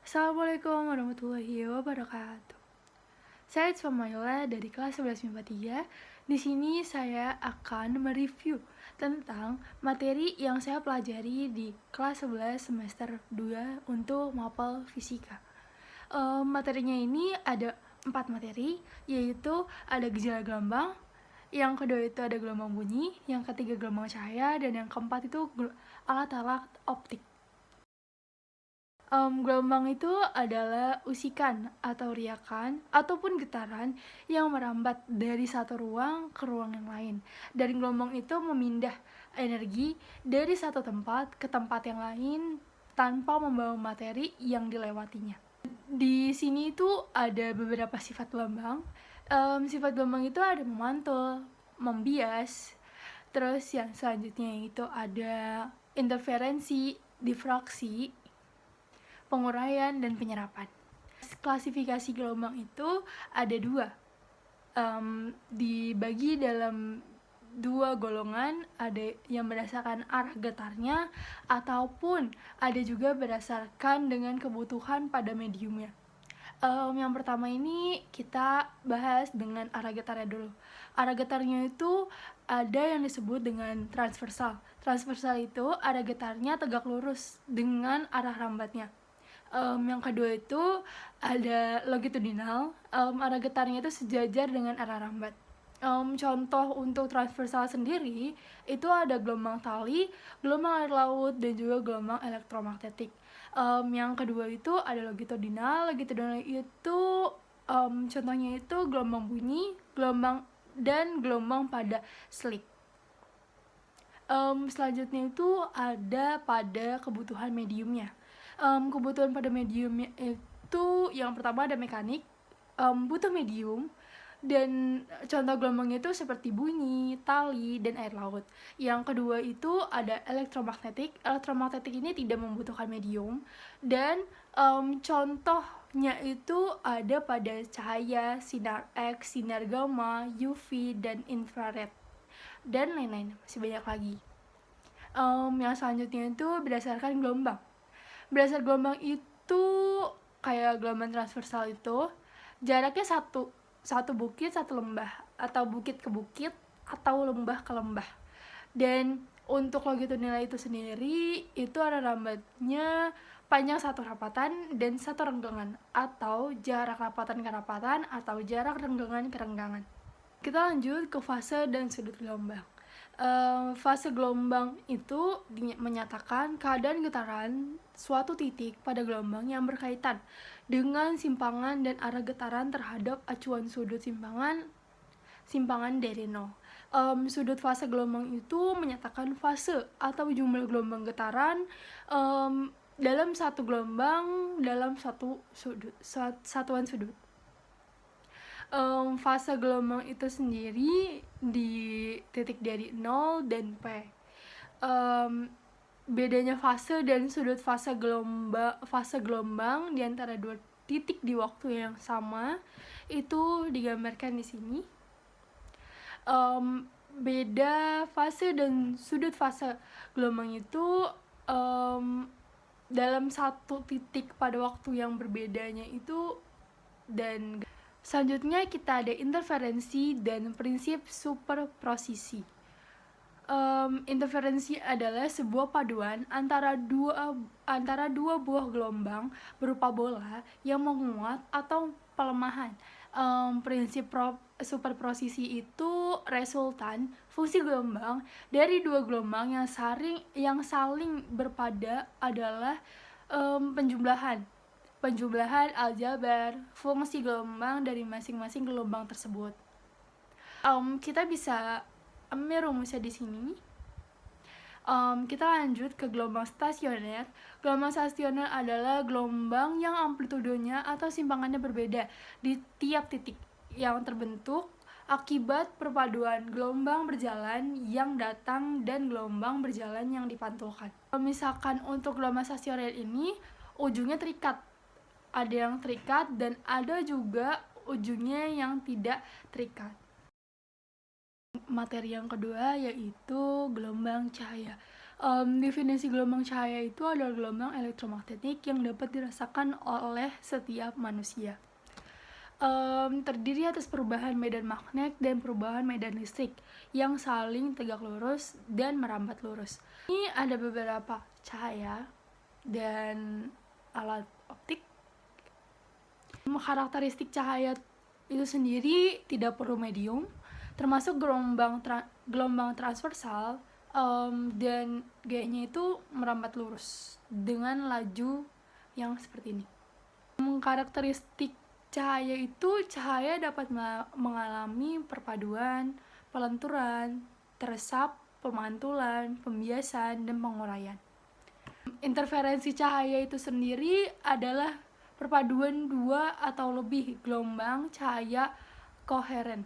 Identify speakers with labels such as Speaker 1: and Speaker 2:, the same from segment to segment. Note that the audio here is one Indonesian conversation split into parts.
Speaker 1: Assalamualaikum warahmatullahi wabarakatuh. Saya Ismaila dari kelas 11 MIPA 3. Di sini saya akan mereview tentang materi yang saya pelajari di kelas 11 semester 2 untuk mapel fisika. Materinya ini ada 4 materi, yaitu ada gejala gelombang, yang kedua itu ada gelombang bunyi, yang ketiga gelombang cahaya, dan yang keempat itu alat-alat optik. Gelombang itu adalah usikan atau riakan ataupun getaran yang merambat dari satu ruang ke ruang yang lain. Dan gelombang itu memindah energi dari satu tempat ke tempat yang lain tanpa membawa materi yang dilewatinya. Di sini itu ada beberapa sifat gelombang. Sifat gelombang itu ada memantul, membias, terus yang selanjutnya itu ada interferensi, difraksi, penguraian, dan penyerapan. Klasifikasi gelombang itu ada dua, dibagi dalam dua golongan, ada yang berdasarkan arah getarnya ataupun ada juga berdasarkan dengan kebutuhan pada mediumnya. Yang pertama ini kita bahas dengan arah getarnya dulu. Arah getarnya itu ada yang disebut dengan transversal. Transversal itu arah getarnya tegak lurus dengan arah rambatnya. Yang kedua itu ada longitudinal, arah getarnya itu sejajar dengan arah rambat. Contoh untuk transversal sendiri itu ada gelombang tali, gelombang air laut, dan juga gelombang elektromagnetik. Yang kedua itu ada longitudinal. Longitudinal itu contohnya itu gelombang bunyi, gelombang dan gelombang pada slik. Selanjutnya itu ada pada kebutuhan mediumnya. Kebutuhan pada mediumnya itu yang pertama ada mekanik, butuh medium, dan contoh gelombangnya itu seperti bunyi, tali, dan air laut. Yang kedua itu ada elektromagnetik. Elektromagnetik ini tidak membutuhkan medium, dan contohnya itu ada pada cahaya, sinar X, sinar gamma, UV, dan infrared, dan lain-lain, masih banyak lagi. Yang selanjutnya itu berdasarkan gelombang. Berdasar gelombang itu kayak gelombang transversal itu jaraknya satu bukit satu lembah, atau bukit ke bukit atau lembah ke lembah. Dan untuk longitudinal itu sendiri itu ada rambatnya panjang satu rapatan dan satu renggangan, atau jarak rapatan ke rapatan atau jarak renggangan ke renggangan. Kita lanjut ke fase dan sudut gelombang. Fase gelombang itu menyatakan keadaan getaran suatu titik pada gelombang yang berkaitan dengan simpangan dan arah getaran terhadap acuan sudut simpangan dari nol. Sudut fase gelombang itu menyatakan fase atau jumlah gelombang getaran dalam satu gelombang dalam satuan sudut. Fase gelombang itu sendiri di titik dari 0 dan P. Bedanya fase dan sudut fase gelombang di antara dua titik di waktu yang sama itu digambarkan di sini. Beda fase dan sudut fase gelombang itu dalam satu titik pada waktu yang berbedanya itu. Dan selanjutnya kita ada interferensi dan prinsip superposisi. Interferensi adalah sebuah paduan antara dua buah gelombang berupa bola yang menguat atau pelemahan. Prinsip superposisi itu resultan fungsi gelombang dari dua gelombang yang saling berpada adalah penjumlahan aljabar fungsi gelombang dari masing-masing gelombang tersebut. Kita bisa ambil rumusnya di sini. Kita lanjut ke gelombang stasioner. Gelombang stasioner adalah gelombang yang amplitudenya atau simpangannya berbeda di tiap titik yang terbentuk akibat perpaduan gelombang berjalan yang datang dan gelombang berjalan yang dipantulkan. Misalkan untuk gelombang stasioner ini ujungnya terikat. Ada yang terikat dan ada juga ujungnya yang tidak terikat. Materi yang kedua yaitu gelombang cahaya. Definisi gelombang cahaya itu adalah gelombang elektromagnetik yang dapat dirasakan oleh setiap manusia. Terdiri atas perubahan medan magnet dan perubahan medan listrik yang saling tegak lurus dan merambat lurus. Ini ada beberapa cahaya dan alat optik. Karakteristik cahaya itu sendiri tidak perlu medium, termasuk gelombang transversal, dan gayanya itu merambat lurus dengan laju yang seperti ini. Karakteristik cahaya itu, cahaya dapat mengalami perpaduan, pelenturan, teresap, pemantulan, pembiasan, dan penguraian. Interferensi cahaya itu sendiri adalah perpaduan dua atau lebih gelombang cahaya koheren,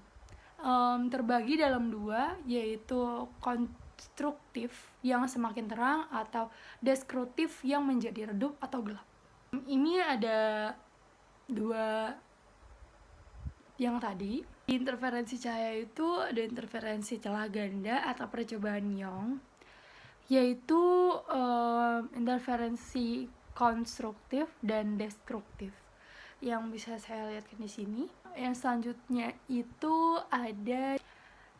Speaker 1: terbagi dalam dua, yaitu konstruktif yang semakin terang atau destruktif yang menjadi redup atau gelap. Ini ada dua yang tadi. Interferensi cahaya itu ada interferensi celah ganda atau percobaan Young, yaitu interferensi konstruktif dan destruktif yang bisa saya lihatkan di sini. Yang selanjutnya itu ada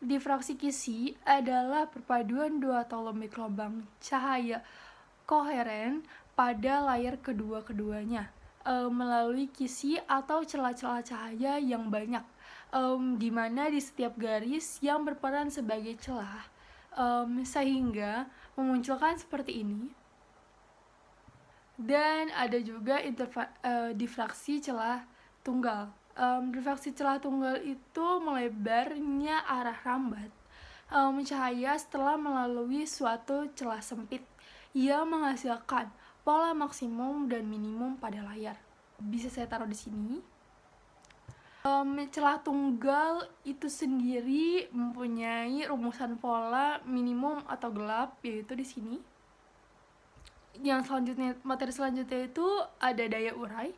Speaker 1: difraksi Kisi, adalah perpaduan dua atau lebih gelombang cahaya koheren pada layar kedua-keduanya melalui kisi atau celah-celah cahaya yang banyak, di mana di setiap garis yang berperan sebagai celah, sehingga memunculkan seperti ini. Dan ada juga difraksi celah tunggal. Difraksi celah tunggal itu melebarnya arah rambat cahaya setelah melalui suatu celah sempit yang menghasilkan pola maksimum dan minimum pada layar. Bisa saya taruh di sini. Celah tunggal itu sendiri mempunyai rumusan pola minimum atau gelap, yaitu di sini. Yang selanjutnya, materi selanjutnya itu ada daya urai.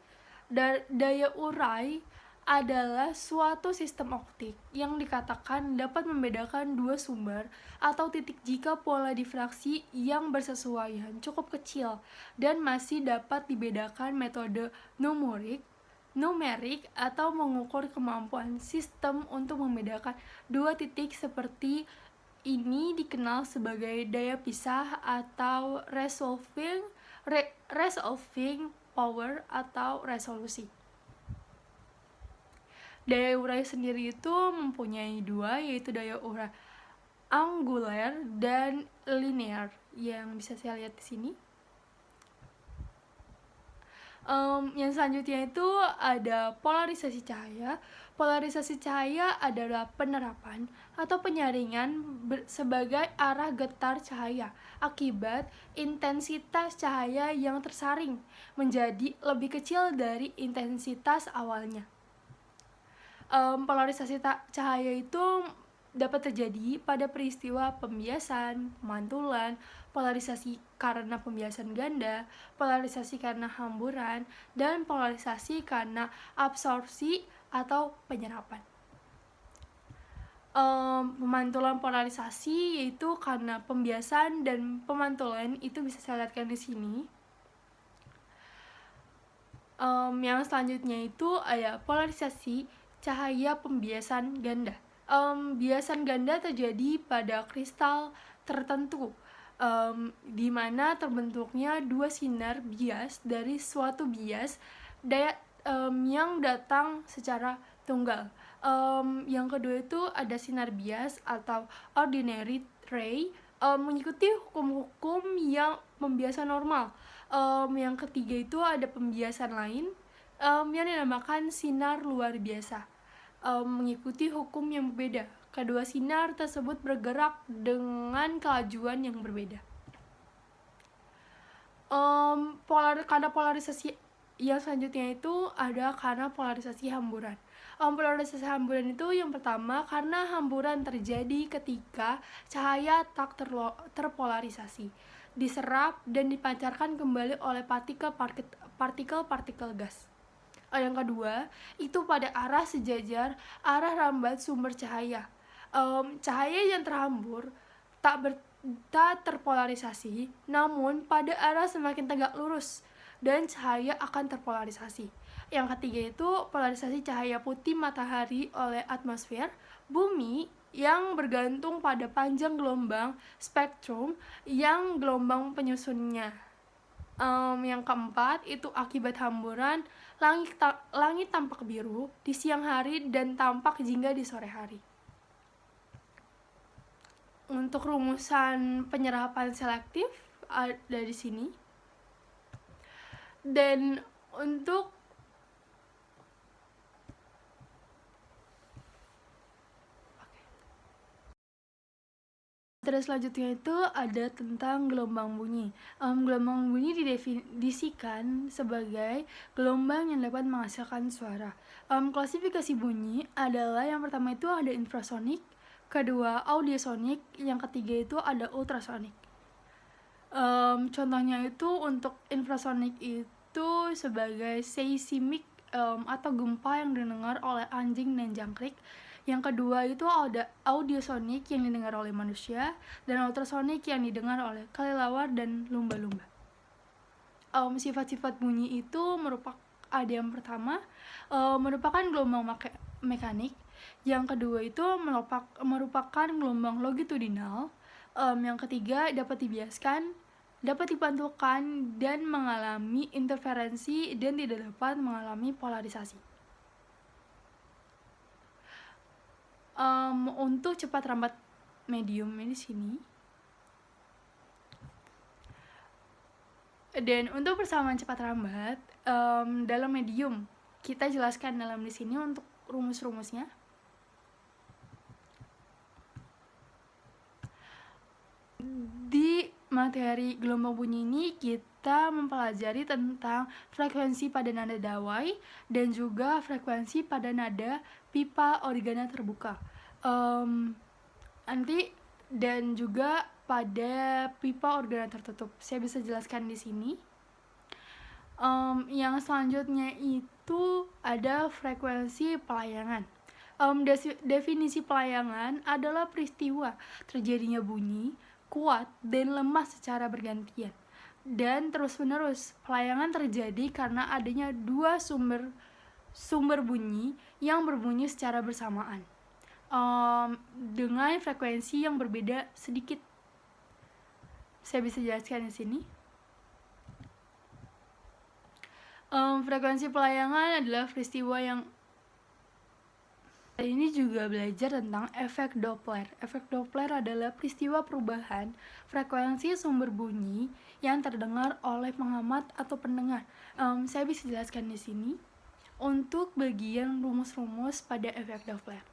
Speaker 1: Daya urai adalah suatu sistem optik yang dikatakan dapat membedakan dua sumber atau titik jika pola difraksi yang bersesuaian cukup kecil dan masih dapat dibedakan metode numerik atau mengukur kemampuan sistem untuk membedakan dua titik seperti ini dikenal sebagai daya pisah atau resolving power atau resolusi. Daya urai sendiri itu mempunyai dua, yaitu daya urai angular dan linear, yang bisa saya lihat di sini. Yang selanjutnya itu ada polarisasi cahaya. Polarisasi cahaya adalah penerapan atau penyaringan sebagai arah getar cahaya akibat intensitas cahaya yang tersaring menjadi lebih kecil dari intensitas awalnya. Polarisasi cahaya itu dapat terjadi pada peristiwa pembiasan, pemantulan, polarisasi karena pembiasan ganda, polarisasi karena hamburan, dan polarisasi karena absorpsi atau penyerapan. Pemantulan polarisasi yaitu karena pembiasan dan pemantulan, itu bisa saya lihatkan di sini. Yang selanjutnya itu ada polarisasi cahaya pembiasan ganda. Biasan ganda terjadi pada kristal tertentu, di mana terbentuknya dua sinar bias dari suatu bias yang datang secara tunggal. Yang kedua itu ada sinar bias atau ordinary ray, mengikuti hukum-hukum yang pembiasan normal. Yang ketiga itu ada pembiasan lain yang dinamakan sinar luar biasa, mengikuti hukum yang berbeda. Kedua sinar tersebut bergerak dengan kelajuan yang berbeda. Karena polarisasi yang selanjutnya itu ada karena polarisasi hamburan. Polarisasi hamburan itu yang pertama karena hamburan terjadi ketika cahaya tak terpolarisasi, diserap dan dipancarkan kembali oleh partikel-partikel gas. Yang kedua itu pada arah sejajar arah rambat sumber cahaya. Cahaya yang terhambur tak terpolarisasi, namun pada arah semakin tegak lurus, dan cahaya akan terpolarisasi. Yang ketiga itu polarisasi cahaya putih matahari oleh atmosfer bumi yang bergantung pada panjang gelombang spektrum yang gelombang penyusunnya. Yang keempat itu akibat hamburan langit tampak biru di siang hari dan tampak jingga di sore hari. Untuk rumusan penyerapan selektif ada di sini. Dan untuk materi selanjutnya itu ada tentang gelombang bunyi. Gelombang bunyi didefinisikan sebagai gelombang yang dapat menghasilkan suara. Klasifikasi bunyi adalah yang pertama itu ada infrasonik, kedua audiosonik, yang ketiga itu ada ultrasonik. Contohnya itu untuk infrasonik itu sebagai seismik atau gempa yang didengar oleh anjing dan jangkrik. Yang kedua itu ada audiosonik yang didengar oleh manusia, dan ultrasonik yang didengar oleh kelelawar dan lumba-lumba. Sifat-sifat bunyi itu ada yang pertama merupakan gelombang mekanik, yang kedua itu merupakan gelombang longitudinal, yang ketiga dapat dibiaskan, dapat dipantulkan dan mengalami interferensi dan tidak dapat mengalami polarisasi. Untuk cepat rambat mediumnya di sini. Dan untuk persamaan cepat rambat dalam medium, kita jelaskan dalam di sini untuk rumus-rumusnya. Di materi gelombang bunyi ini kita mempelajari tentang frekuensi pada nada dawai dan juga frekuensi pada nada pipa organa terbuka. Dan juga pada pipa organa tertutup. Saya bisa jelaskan di sini. Yang selanjutnya itu ada frekuensi pelayangan. Definisi pelayangan adalah peristiwa terjadinya bunyi kuat dan lemah secara bergantian dan terus-menerus. Pelayangan terjadi karena adanya dua sumber bunyi yang berbunyi secara bersamaan dengan frekuensi yang berbeda sedikit. Saya bisa jelaskan di sini. Frekuensi pelayangan adalah peristiwa yang hari ini juga belajar tentang efek Doppler. Efek Doppler adalah peristiwa perubahan frekuensi sumber bunyi yang terdengar oleh pengamat atau pendengar. Saya bisa jelaskan di sini untuk bagian rumus-rumus pada efek Doppler.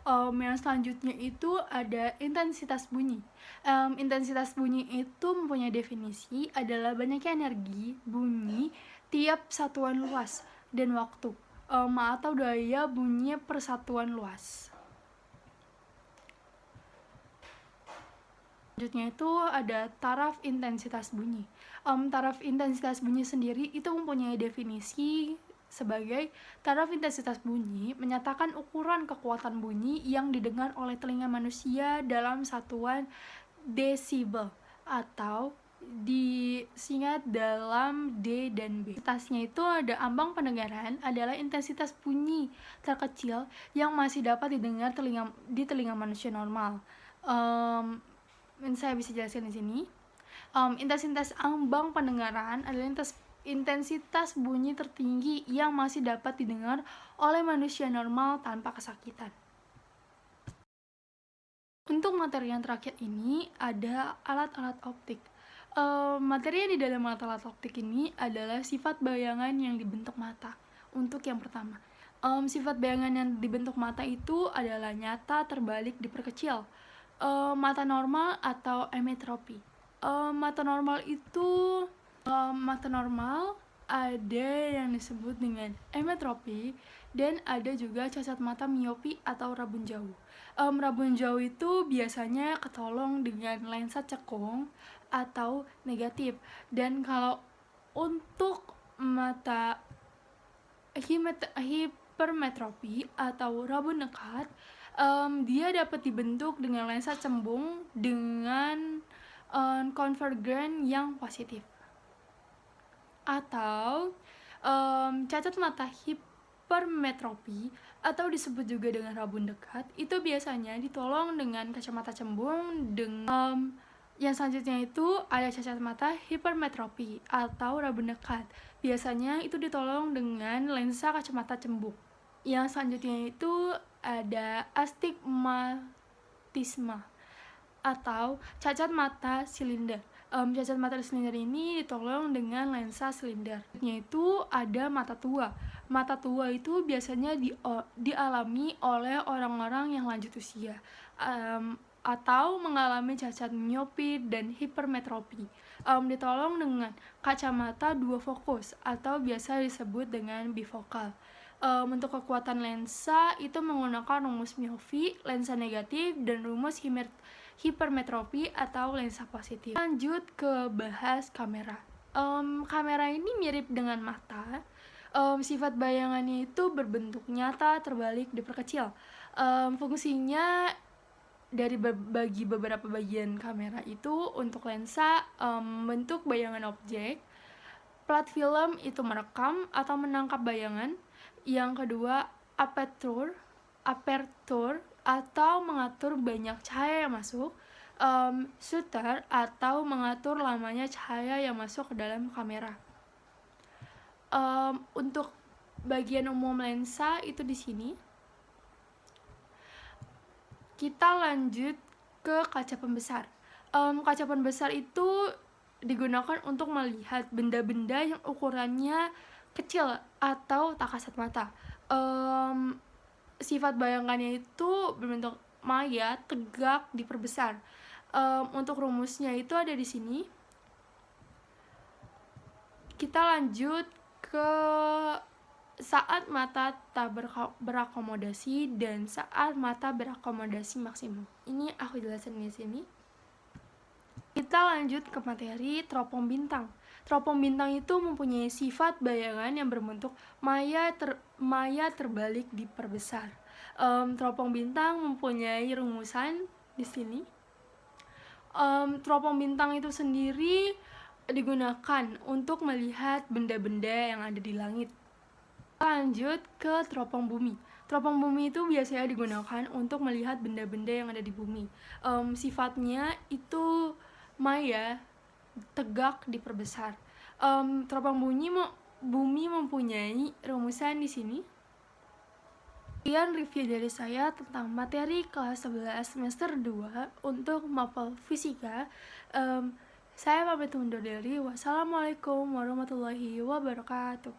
Speaker 1: Yang selanjutnya itu ada intensitas bunyi. Intensitas bunyi itu mempunyai definisi adalah banyaknya energi bunyi tiap satuan luas dan waktu, atau daya bunyi per satuan luas. Selanjutnya itu ada taraf intensitas bunyi. Taraf intensitas bunyi sendiri itu mempunyai definisi sebagai taraf intensitas bunyi menyatakan ukuran kekuatan bunyi yang didengar oleh telinga manusia dalam satuan desibel atau disingkat dalam D dan B. Intensitasnya itu ada ambang pendengaran adalah intensitas bunyi terkecil yang masih dapat didengar di telinga manusia normal. Saya bisa jelaskan di sini. Intensitas ambang pendengaran adalah intensitas bunyi tertinggi yang masih dapat didengar oleh manusia normal tanpa kesakitan. Untuk materi yang terakhir ini ada alat-alat optik. Materi yang di dalam alat-alat optik ini adalah sifat bayangan yang dibentuk mata. Untuk yang pertama, sifat bayangan yang dibentuk mata itu adalah nyata, terbalik, diperkecil. Mata normal atau emetropi. Mata normal ada yang disebut dengan emetropi dan ada juga cacat mata miopi atau rabun jauh. Rabun jauh itu biasanya ketolong dengan lensa cekung atau negatif. Dan kalau untuk mata hipermetropi atau rabun dekat Dia dapat dibentuk dengan lensa cembung dengan konvergen yang positif. Atau cacat mata hipermetropi atau disebut juga dengan rabun dekat, itu biasanya ditolong dengan kacamata cembung. Dengan yang selanjutnya itu ada cacat mata hipermetropi atau rabun dekat, biasanya itu ditolong dengan lensa kacamata cembung. Yang selanjutnya itu ada astigmatisme atau cacat mata silinder. Cacat mata silinder ini ditolong dengan lensa silinder. Yaitu ada mata tua. Mata tua itu biasanya dialami oleh orang-orang yang lanjut usia atau mengalami cacat miopi dan hipermetropi. Ditolong dengan kacamata dua fokus atau biasa disebut dengan bifokal. Untuk kekuatan lensa itu menggunakan rumus miopi, lensa negatif, dan rumus hipermetropi atau lensa positif. Lanjut ke bahas kamera. Kamera ini mirip dengan mata. Sifat bayangannya itu berbentuk nyata, terbalik, diperkecil. Fungsinya bagi beberapa bagian kamera itu untuk lensa bentuk bayangan objek, plat film itu merekam atau menangkap bayangan. Yang kedua, aperture atau mengatur banyak cahaya yang masuk, shutter atau mengatur lamanya cahaya yang masuk ke dalam kamera. Untuk bagian umum lensa itu di sini. Kita lanjut ke kaca pembesar. Kaca pembesar itu digunakan untuk melihat benda-benda yang ukurannya kecil atau tak kasat mata. Sifat bayangannya itu berbentuk maya, tegak, diperbesar. Untuk rumusnya itu ada di sini. Kita lanjut ke saat mata tak berakomodasi dan saat mata berakomodasi maksimum. Ini aku jelasin di sini. Kita lanjut ke materi teropong bintang. Teropong bintang itu mempunyai sifat bayangan yang berbentuk maya terbalik diperbesar. Teropong bintang mempunyai rumusan di sini. Teropong bintang itu sendiri digunakan untuk melihat benda-benda yang ada di langit. Lanjut ke teropong bumi. Teropong bumi itu biasanya digunakan untuk melihat benda-benda yang ada di bumi. Sifatnya itu maya, tegak, diperbesar. Teropong bumi mempunyai rumusan di sini. Sekian review dari saya tentang materi kelas 11 semester 2 untuk mapel fisika. Saya pamit undur diri. Wassalamualaikum warahmatullahi wabarakatuh.